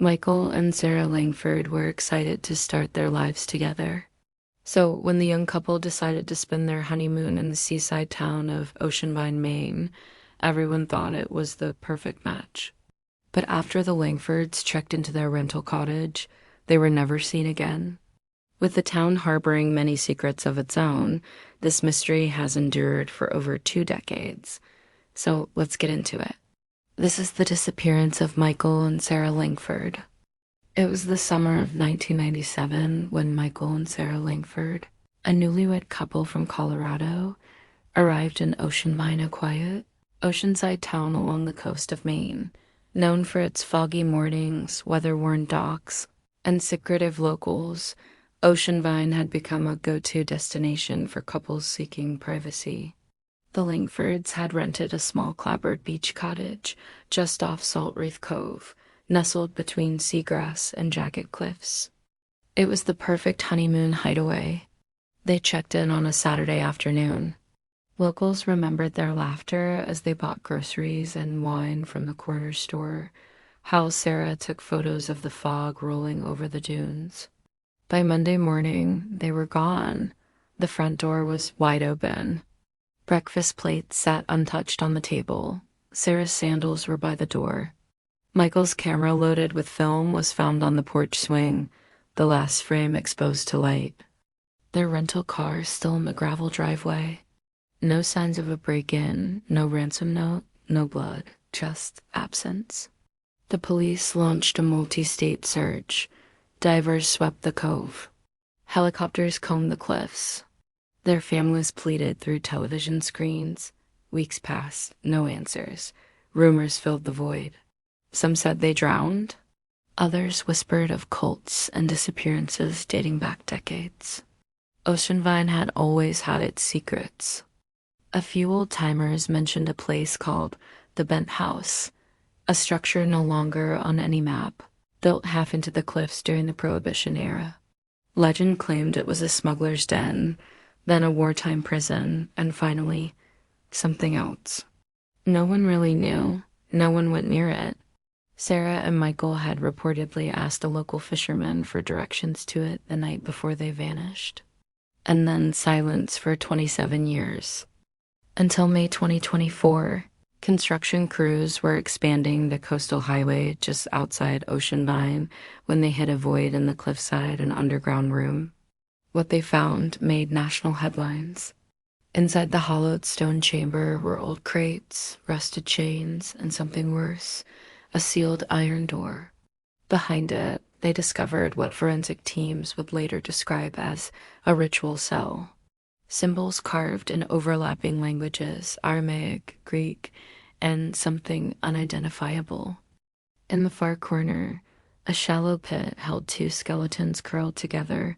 Michael and Sarah Langford were excited to start their lives together. So, when the young couple decided to spend their honeymoon in the seaside town of Oceanvine, Maine, everyone thought it was the perfect match. But after the Langfords checked into their rental cottage, they were never seen again. With the town harboring many secrets of its own, this mystery has endured for over 2 decades. So, let's get into it. This is the disappearance of Michael and Sarah Langford. It was the summer of 1997 when Michael and Sarah Langford, a newlywed couple from Colorado, arrived in Oceanvine, a quiet, oceanside town along the coast of Maine, known for its foggy mornings, weather-worn docks, and secretive locals. Oceanvine had become a go-to destination for couples seeking privacy. The Langfords had rented a small clapboard beach cottage just off Salt Reef Cove, nestled between seagrass and jagged cliffs. It was the perfect honeymoon hideaway. They checked in on a Saturday afternoon. Locals remembered their laughter as they bought groceries and wine from the corner store, how Sarah took photos of the fog rolling over the dunes. By Monday morning, they were gone. The front door was wide open. Breakfast plates sat untouched on the table. Sarah's sandals were by the door. Michael's camera loaded with film was found on the porch swing, the last frame exposed to light. Their rental car still in the gravel driveway. No signs of a break-in, no ransom note, no blood, just absence. The police launched a multi-state search. Divers swept the cove. Helicopters combed the cliffs. Their families pleaded through television screens. Weeks passed, no answers. Rumors filled the void. Some said they drowned. Others whispered of cults and disappearances dating back decades. Oceanvine had always had its secrets. A few old-timers mentioned a place called the Bent House, a structure no longer on any map, built half into the cliffs during the Prohibition era. Legend claimed it was a smuggler's den, then a wartime prison, and finally, something else. No one really knew. No one went near it. Sarah and Michael had reportedly asked a local fisherman for directions to it the night before they vanished. And then silence for 27 years. Until May 2024, construction crews were expanding the coastal highway just outside Oceanvine when they hit a void in the cliffside and underground room. What they found made national headlines. Inside the hollowed stone chamber were old crates, rusted chains, and something worse, a sealed iron door. Behind it, they discovered what forensic teams would later describe as a ritual cell. Symbols carved in overlapping languages, Aramaic, Greek, and something unidentifiable. In the far corner, a shallow pit held two skeletons curled together,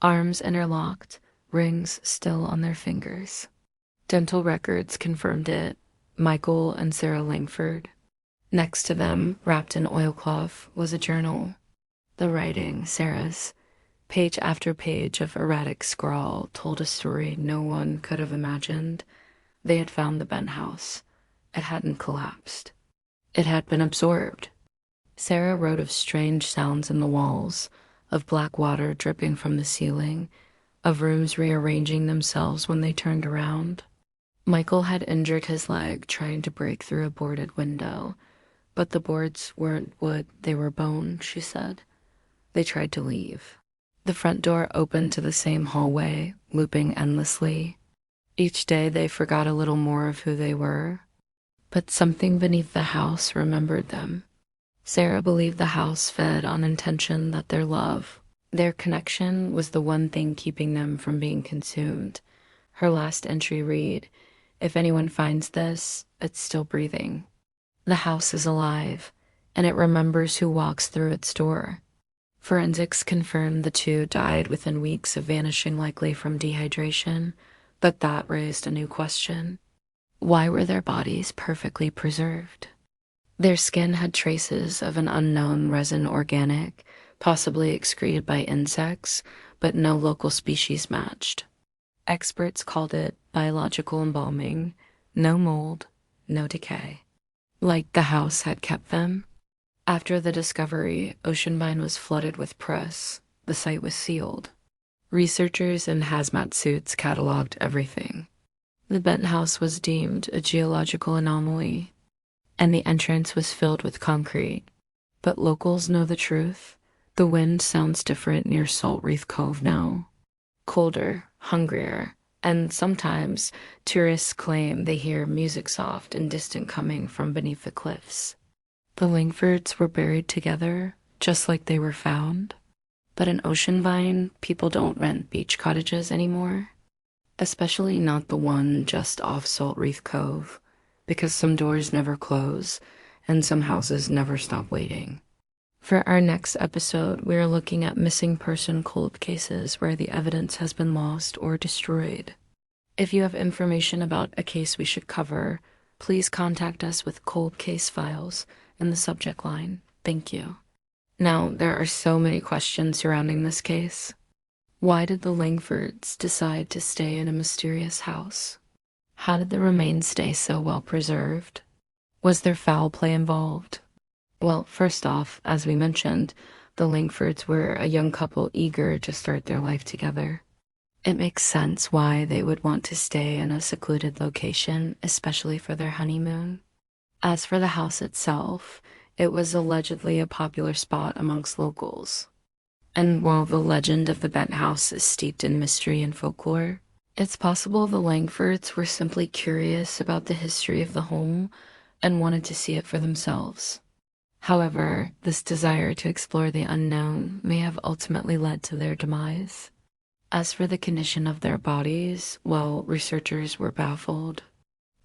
arms interlocked, rings still on their fingers. Dental records confirmed it. Michael and Sarah Langford. Next to them, wrapped in oilcloth, was a journal. The writing, Sarah's, page after page of erratic scrawl, told a story no one could have imagined. They had found the Bent House. It hadn't collapsed. It had been absorbed. Sarah wrote of strange sounds in the walls, of black water dripping from the ceiling, of rooms rearranging themselves when they turned around. Michael had injured his leg trying to break through a boarded window, but the boards weren't wood, they were bone, she said. They tried to leave. The front door opened to the same hallway, looping endlessly. Each day they forgot a little more of who they were, but something beneath the house remembered them. Sarah believed the house fed on intention that their love, their connection, was the one thing keeping them from being consumed. Her last entry read, "If anyone finds this, it's still breathing. The house is alive, and it remembers who walks through its door." Forensics confirmed the two died within weeks of vanishing, likely from dehydration, but that raised a new question. Why were their bodies perfectly preserved? Their skin had traces of an unknown resin organic, possibly excreted by insects, but no local species matched. Experts called it biological embalming, no mold, no decay. Like the house had kept them. After the discovery, Oceanvine was flooded with press. The site was sealed. Researchers in hazmat suits cataloged everything. The bent house was deemed a geological anomaly, and the entrance was filled with concrete. But locals know the truth. The wind sounds different near Salt Reef Cove now. Colder, hungrier, and sometimes tourists claim they hear music soft and distant coming from beneath the cliffs. The Langfords were buried together, just like they were found. But in Oceanvine, people don't rent beach cottages anymore. Especially not the one just off Salt Reef Cove, because some doors never close and some houses never stop waiting. For our next episode, we are looking at missing person cold cases where the evidence has been lost or destroyed. If you have information about a case we should cover, please contact us with cold case files in the subject line. Thank you. Now, there are so many questions surrounding this case. Why did the Langfords decide to stay in a mysterious house? How did the remains stay so well preserved? Was there foul play involved? Well, first off, as we mentioned, the Langfords were a young couple eager to start their life together. It makes sense why they would want to stay in a secluded location, especially for their honeymoon. As for the house itself, it was allegedly a popular spot amongst locals. And while the legend of the bent house is steeped in mystery and folklore, it's possible the Langfords were simply curious about the history of the home and wanted to see it for themselves. However, this desire to explore the unknown may have ultimately led to their demise. As for the condition of their bodies, well, researchers were baffled.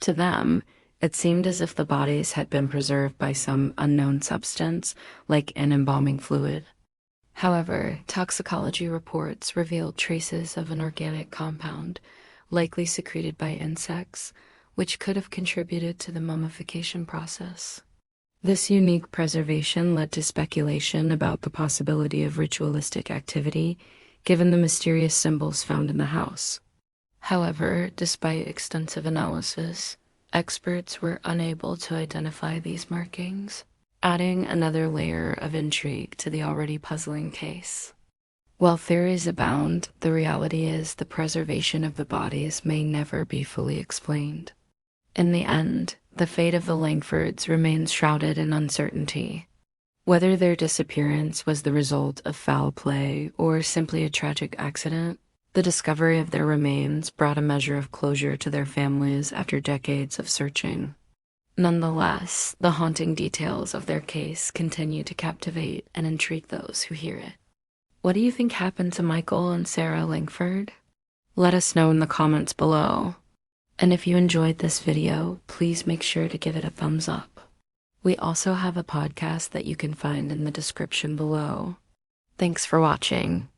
To them, it seemed as if the bodies had been preserved by some unknown substance, like an embalming fluid. However, toxicology reports revealed traces of an organic compound, likely secreted by insects, which could have contributed to the mummification process. This unique preservation led to speculation about the possibility of ritualistic activity, given the mysterious symbols found in the house. However, despite extensive analysis, experts were unable to identify these markings, adding another layer of intrigue to the already puzzling case. While theories abound, the reality is the preservation of the bodies may never be fully explained. In the end, the fate of the Langfords remains shrouded in uncertainty. Whether their disappearance was the result of foul play or simply a tragic accident, the discovery of their remains brought a measure of closure to their families after decades of searching. Nonetheless, the haunting details of their case continue to captivate and intrigue those who hear it. What do you think happened to Michael and Sarah Langford? Let us know in the comments below. And if you enjoyed this video, please make sure to give it a thumbs up. We also have a podcast that you can find in the description below. Thanks for watching.